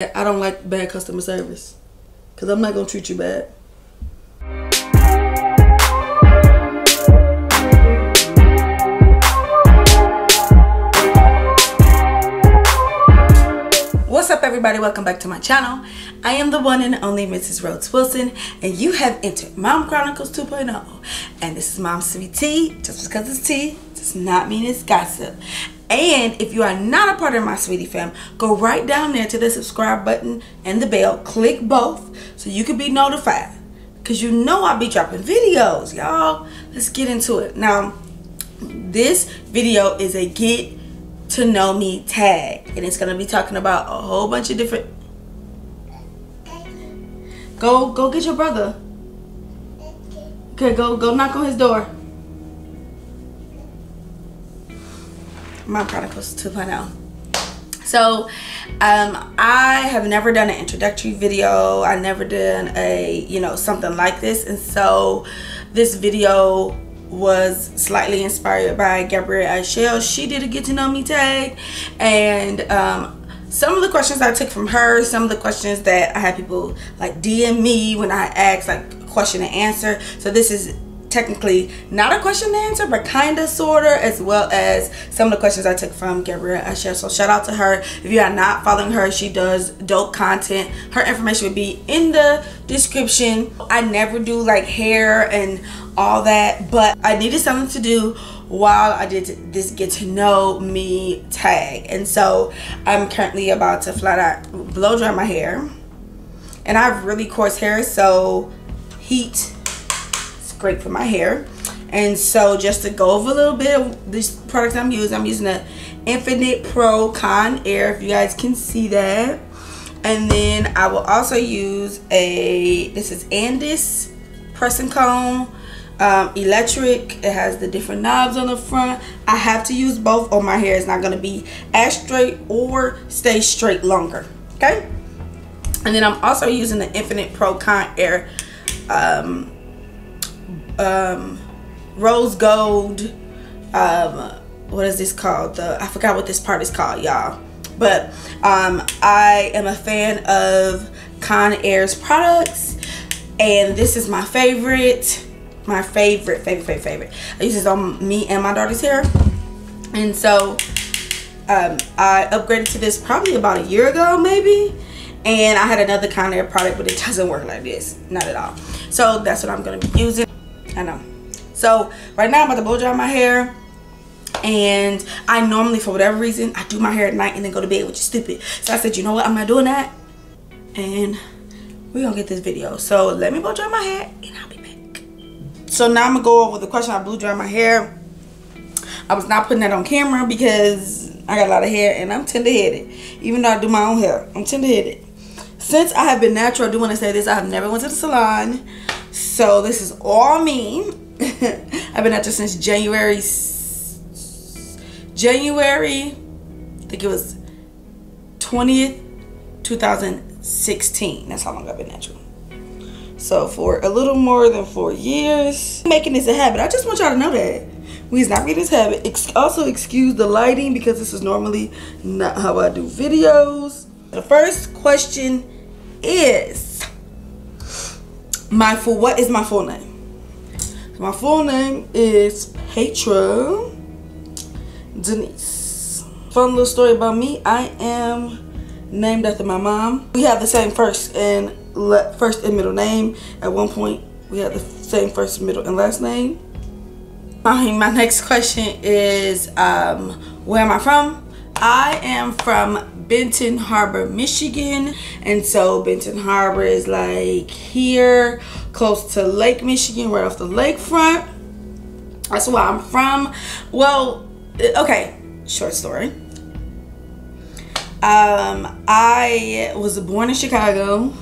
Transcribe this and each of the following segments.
I don't like bad customer service because I'm not going to treat you bad. What's up, everybody? Welcome back to my channel. I am the one and only Mrs. Rhodes-Wilson, and you have entered Mom Chronicles 2.0. And this is Mom's Sweet Tea. Just because it's tea does not mean it's gossip. And if you are not a part of my Sweetie Fam, go right down there to the subscribe button and the bell. Click both so you can be notified. Because you know I'll be dropping videos, y'all. Let's get into it. Now, this video is a get to know me tag. And it's going to be talking about a whole bunch of different... Go get your brother. Okay, go knock on his door. Mom Chronicles 2.0. So I have never done an introductory video. I never done a something like this, and so this video was slightly inspired by Gabrielle. Ishell. She did a get to know me tag, and some of the questions I took from her, some of the questions that I had people like DM me when I asked like question and answer. So this is technically not a question and answer, but kind of, sort of, as well as some of the questions I took from Gabrielle Ishell. So shout out to her. If you are not following her, she does dope content. Her information would be in the description. I never do like hair and all that, but I needed something to do while I did this get to know me tag. And so I'm currently about to flat out blow dry my hair. And I have really coarse hair, so heat great for my hair. And so just to go over a little bit of these products I'm using the Infinite Pro Con Air, if you guys can see that. And then I will also use this is Andis pressing comb, electric. It has the different knobs on the front. I have to use both or my hair is not going to be as straight or stay straight longer. Okay. And then I'm also using the Infinite Pro Con Air rose gold, what is this called? I forgot what this part is called, y'all. But I am a fan of Con Air's products, and this is my favorite. I use this on me and my daughter's hair. And so I upgraded to this probably about a year ago, maybe. And I had another Con Air product, but it doesn't work like this, not at all. So that's what I'm gonna be using. I know. So right now I'm about to blow dry my hair, and I normally, for whatever reason, I do my hair at night and then go to bed, which is stupid. So I said, you know what, I'm not doing that, and we're gonna get this video. So let me blow dry my hair and I'll be back. So now I'm gonna go over the question. I blew dry my hair. I was not putting that on camera because I got a lot of hair and I'm tender-headed. Even though I do my own hair, I'm tender-headed. Since I have been natural, I do want to say this, I have never went to the salon. So this is all me. I've been natural since January, I think it was 20th, 2016. That's how long I've been natural. So for a little more than 4 years. Making this a habit. I just want y'all to know that. We's not making this habit. Also excuse the lighting because this is normally not how I do videos. The first question is what is my full name? My full name is Patra Denise. Fun little story about me. I am named after my mom. We have the same first and middle name. At one point, we had the same first, middle, and last name. My next question is, where am I from? I am from Benton Harbor, Michigan. And so Benton Harbor is like here, close to Lake Michigan, right off the lakefront. That's where I'm from. Well, okay, short story. I was born in Chicago.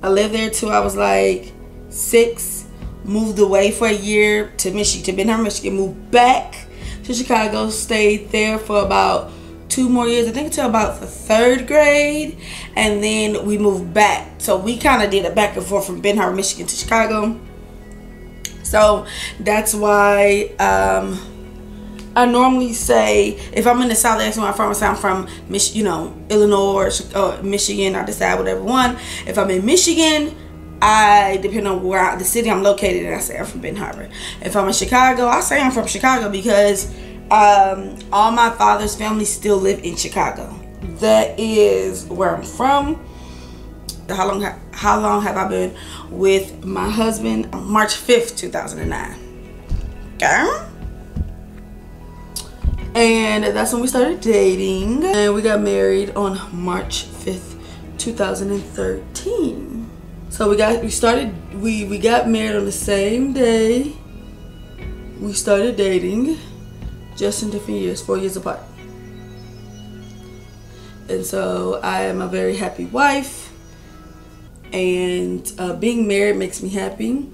I lived there till I was like 6. Moved away for a year to Michigan, to Benton Harbor, Michigan. Moved back to Chicago. Stayed there for about 2 more years, I think, until about the 3rd grade, and then we moved back. So we kind of did a back and forth from Benton Harbor, Michigan to Chicago. So that's why I normally say, if I'm in the South, that's where I'm from. I say I'm from, you know, Illinois or Michigan. I decide whatever one. If I'm in Michigan, I depend on where the city I'm located in. I say I'm from Benton Harbor. If I'm in Chicago, I say I'm from Chicago because all my father's family still live in Chicago. That is where I'm from. How long have I been with my husband? March 5th, 2009. Okay. And that's when we started dating. And we got married on March 5th, 2013. So we got married on the same day we started dating, just in different years, 4 years apart. And so I am a very happy wife, and being married makes me happy.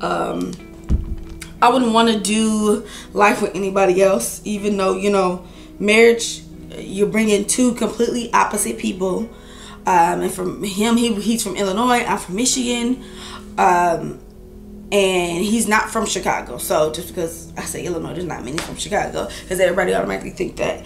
I wouldn't want to do life with anybody else, even though, you know, marriage, you're bringing two completely opposite people. And from him, he's from Illinois, I'm from Michigan, and he's not from Chicago. So just because I say Illinois, there's not many from Chicago, because everybody automatically think that.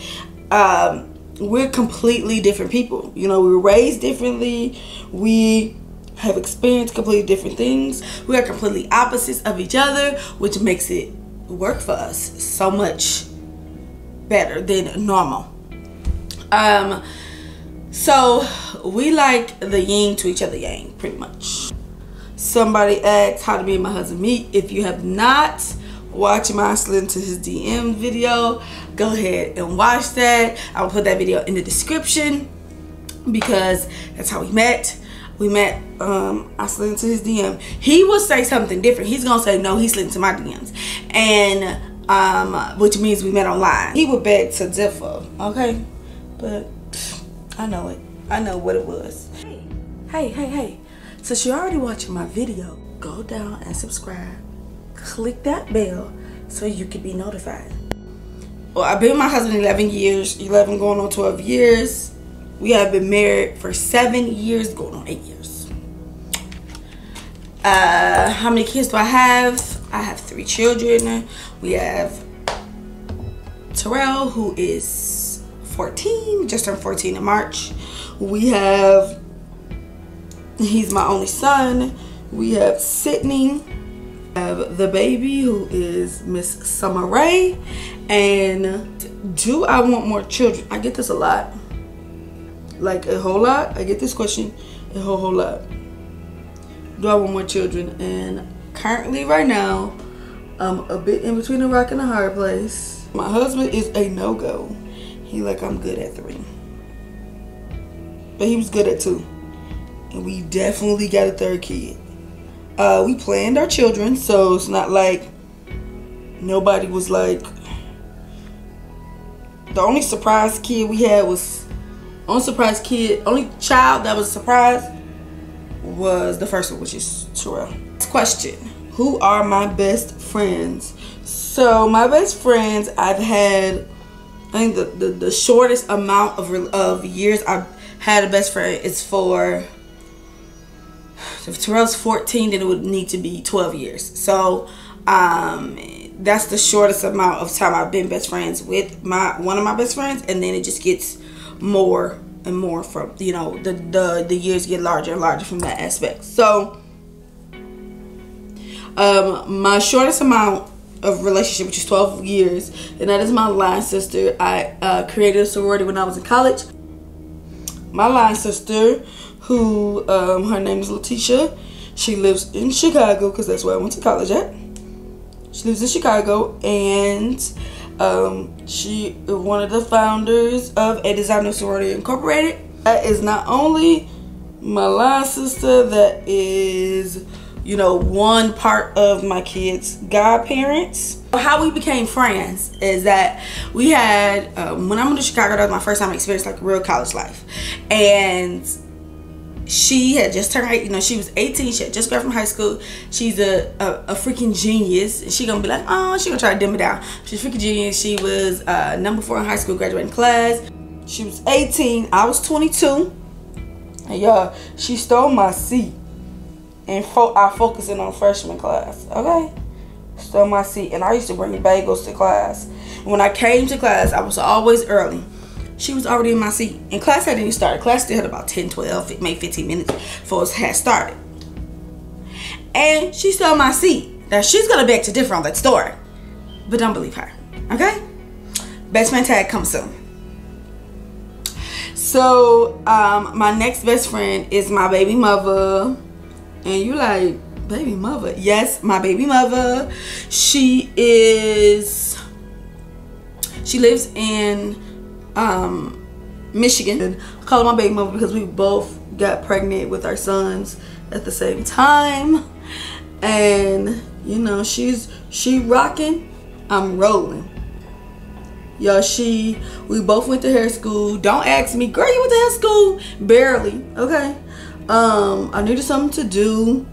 We're completely different people. You know, we were raised differently. We have experienced completely different things. We are completely opposites of each other, which makes it work for us so much better than normal. So we like the yin to each other yang, pretty much. Somebody asked how to me and my husband meet. If you have not watched my slid into his DM video, go ahead and watch that. I will put that video in the description because that's how we met. We met, I slid into his DM. He will say something different. He's gonna say, no, he slid into my DMs. And, which means we met online. He would beg to differ, okay? But I know it. I know what it was. Hey. Since you're already watching my video, go down and subscribe. Click that bell so you can be notified. Well, I've been with my husband 11 years, 11 going on 12 years. We have been married for 7 years, going on 8 years. How many kids do I have? I have 3 children. We have Terrell, who is 14, just turned 14 in March. He's my only son. We have Sydney. I have the baby, who is Miss Summer Rae. And do I want more children? I get this a lot. Like a whole lot. I get this question a whole lot. Do I want more children? And currently right now, I'm a bit in between a rock and a hard place. My husband is a no-go. He like, I'm good at 3. But he was good at 2. And we definitely got a 3rd kid. We planned our children, so it's not like nobody was like, the only surprise kid we had was, only child that was a surprise was the first one, which is Terrell. Next question, who are my best friends? So my best friends, I've had, I think the shortest amount of years I've had a best friend is for, if Terrell's 14, then it would need to be 12 years. So that's the shortest amount of time I've been best friends with one of my best friends, and then it just gets more and more from, you know, the years get larger and larger from that aspect. So my shortest amount of relationship, which is 12 years, and that is my line sister. I created a sorority when I was in college. My line sister, who her name is Letitia, she lives in Chicago because that's where I went to college at. She lives in Chicago, and she is one of the founders of A Designer Sorority Incorporated. That is not only my line sister, that is, you know, one part of my kids' godparents. How we became friends is that we had, when I moved to Chicago, that was my first time I experienced like real college life. And she had just turned, you know, she was 18. She had just graduated from high school. She's a freaking genius. And she gonna be like, oh, she gonna try to dim it down. She's a freaking genius. She was number 4 in high school, graduating class. She was 18. I was 22. And y'all, she stole my seat. And I focusing on freshman class, okay? Stole my seat. And I used to bring bagels to class. When I came to class, I was always early. She was already in my seat. And class hadn't even started. Class still had about 10, 12, maybe 15 minutes before it had started. And she's still in my seat. Now, she's going to beg to differ on that story. But don't believe her. Okay? Best friend tag comes soon. So, my next best friend is my baby mother. And you like, baby mother? Yes, my baby mother. She lives in Michigan. I call her my baby mother because we both got pregnant with our sons at the same time. And you know, she rocking, I'm rolling. Yo, we both went to hair school. Don't ask me, girl, you went to hair school? Barely, okay. I needed something to do.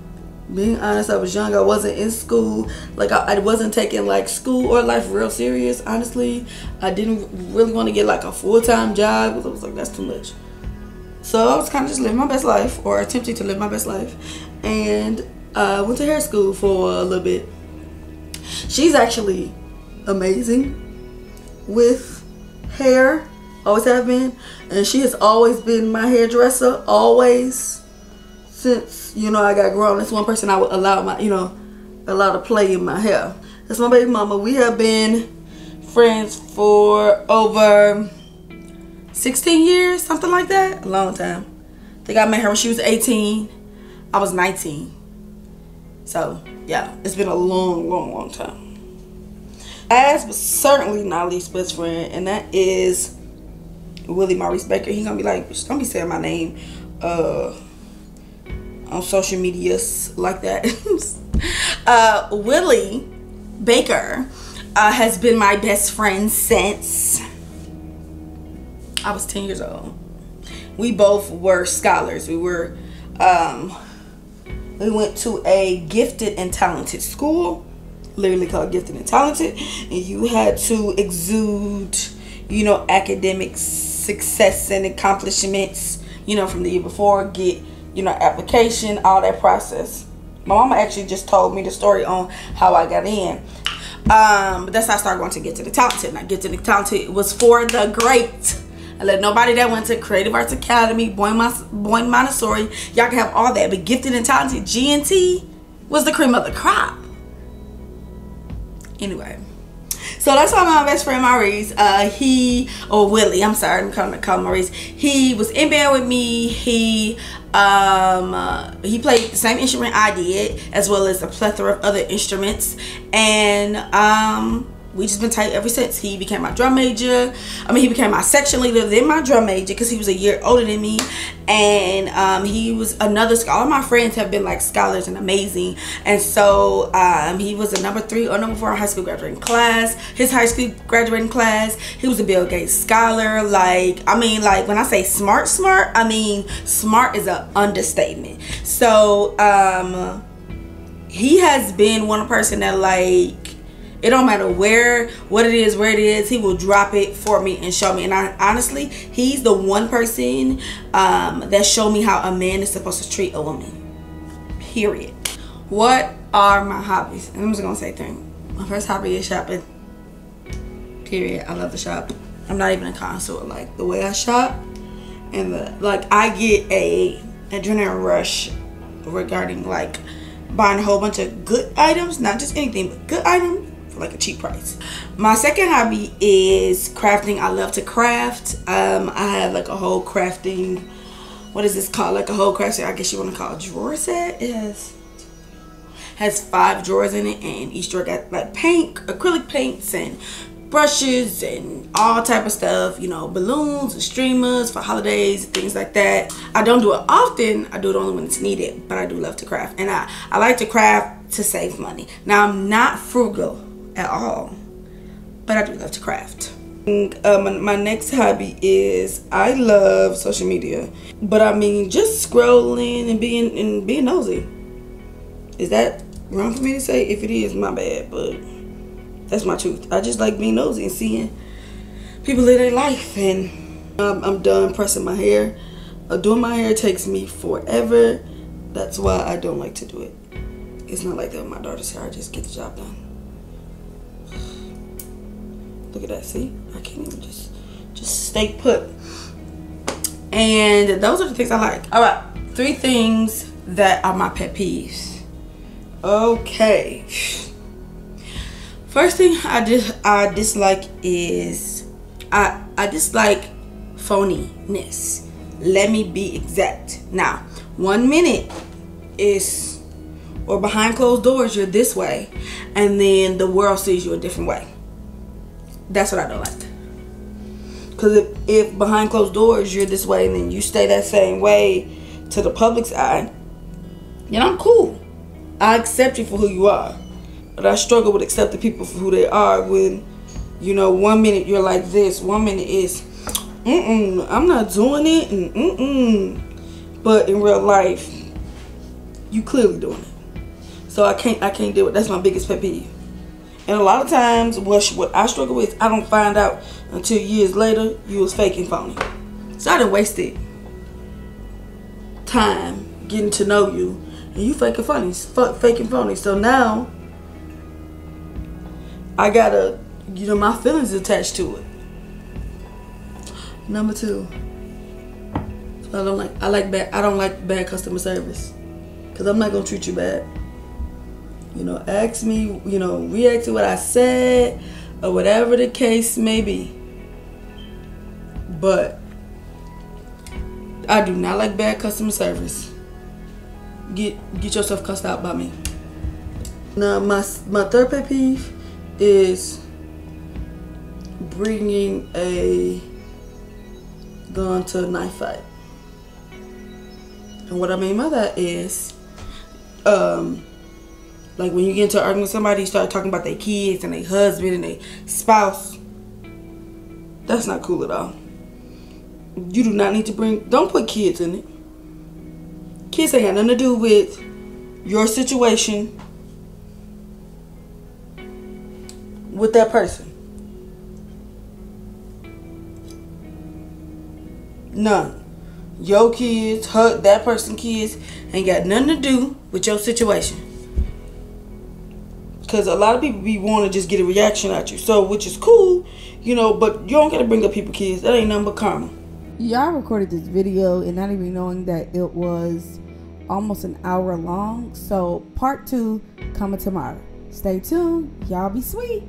Being honest, I was young. I wasn't in school. Like, I wasn't taking like school or life real serious, honestly. I didn't really want to get like a full-time job because I was like, that's too much. So I was kind of just living my best life, or attempting to live my best life. And I went to hair school for a little bit. She's actually amazing with hair, always have been, and she has always been my hairdresser, always, since, you know, I got grown. That's one person I would allow to play in my hair. That's my baby mama. We have been friends for over 16 years, something like that. A long time. I think I met her when she was 18. I was 19. So yeah, it's been a long time. Last but certainly not least best friend, and that is Willie Maurice Baker. He gonna be like, don't be saying my name on social medias like that. Willie Baker has been my best friend since I was 10 years old. We both were scholars. We were we went to a gifted and talented school, literally called Gifted and Talented, and you had to exude, you know, academic success and accomplishments, you know, from the year before, get, you know, application, all that process. My mama actually just told me the story on how I got in. But that's how I started going to Gifted and Talented. Now, Gifted and Talented was for the great. I let nobody that went to Creative Arts Academy, Boyne Montessori, y'all can have all that. But Gifted and Talented, GNT, was the cream of the crop. Anyway, so that's why my best friend Maurice, Willie, I'm sorry, I'm calling Maurice. He was in band with me. He played the same instrument I did, as well as a plethora of other instruments, and we just been tight ever since. He became my drum major. He became my section leader, then my drum major, because he was a year older than me. And he was another scholar. All my friends have been like scholars and amazing. And so he was a number 3 or number 4 high school graduating class. His high school graduating class. He was a Bill Gates scholar. Like when I say smart, smart is an understatement. So he has been one person that, like, it don't matter where it is, he will drop it for me and show me. And honestly, he's the one person that showed me how a man is supposed to treat a woman. Period. What are my hobbies? And I'm just gonna say 3. My first hobby is shopping. Period. I love to shop. I'm not even a connoisseur. Like, the way I shop, and I get a adrenaline rush regarding like buying a whole bunch of good items, not just anything, but good items, like a cheap price. My second hobby is crafting. I love to craft. I have like a whole crafting, what is this called, like a whole crafting, I guess you want to call it, drawer set. It has 5 drawers in it, and each drawer got like paint, acrylic paints and brushes and all type of stuff, you know, balloons and streamers for holidays, things like that. I don't do it often. I do it only when it's needed, but I do love to craft, and I like to craft to save money. Now, I'm not frugal at all, but I do love to craft. My next hobby is, I love social media, but just scrolling and being nosy. Is that wrong for me to say? If it is, my bad, but that's my truth. I just like being nosy and seeing people live their life. And I'm done pressing my hair. Doing my hair takes me forever. That's why I don't like to do it. It's not like that with my daughter's hair. I just get the job done. Look at that, see? I can't even just stay put. And those are the things I like. All right, 3 things that are my pet peeves. Okay. First thing I dislike is I dislike phoniness. Let me be exact. Now, 1 minute is, or behind closed doors, you're this way, and then the world sees you a different way. That's what I don't like. Because if behind closed doors you're this way and then you stay that same way to the public's eye, then I'm cool. I accept you for who you are. But I struggle with accepting people for who they are when, you know, 1 minute you're like this, 1 minute is, I'm not doing it, and But in real life, you clearly doing it. So I can't do it. That's my biggest pet peeve. And a lot of times, what I struggle with, I don't find out until years later you was faking phony. So I done wasted time getting to know you, and you faking phony. So now I gotta, you know, my feelings attached to it. Number 2, I don't like bad customer service, because I'm not gonna treat you bad. You know, ask me, you know, react to what I said, or whatever the case may be. But I do not like bad customer service. Get yourself cussed out by me. Now, my 3rd pet peeve is bringing a gun to a knife fight. And what I mean by that is, like when you get into an argument with somebody, you start talking about their kids and their husband and their spouse. That's not cool at all. You do not need to don't put kids in it. Kids ain't got nothing to do with your situation with that person. None. Your kids, that person's kids ain't got nothing to do with your situation. Because a lot of people be wanting to just get a reaction at you. So, which is cool, you know, but you don't got to bring up people's kids. That ain't nothing but karma. Y'all recorded this video and not even knowing that it was almost an hour long. So, part 2 coming tomorrow. Stay tuned. Y'all be sweet.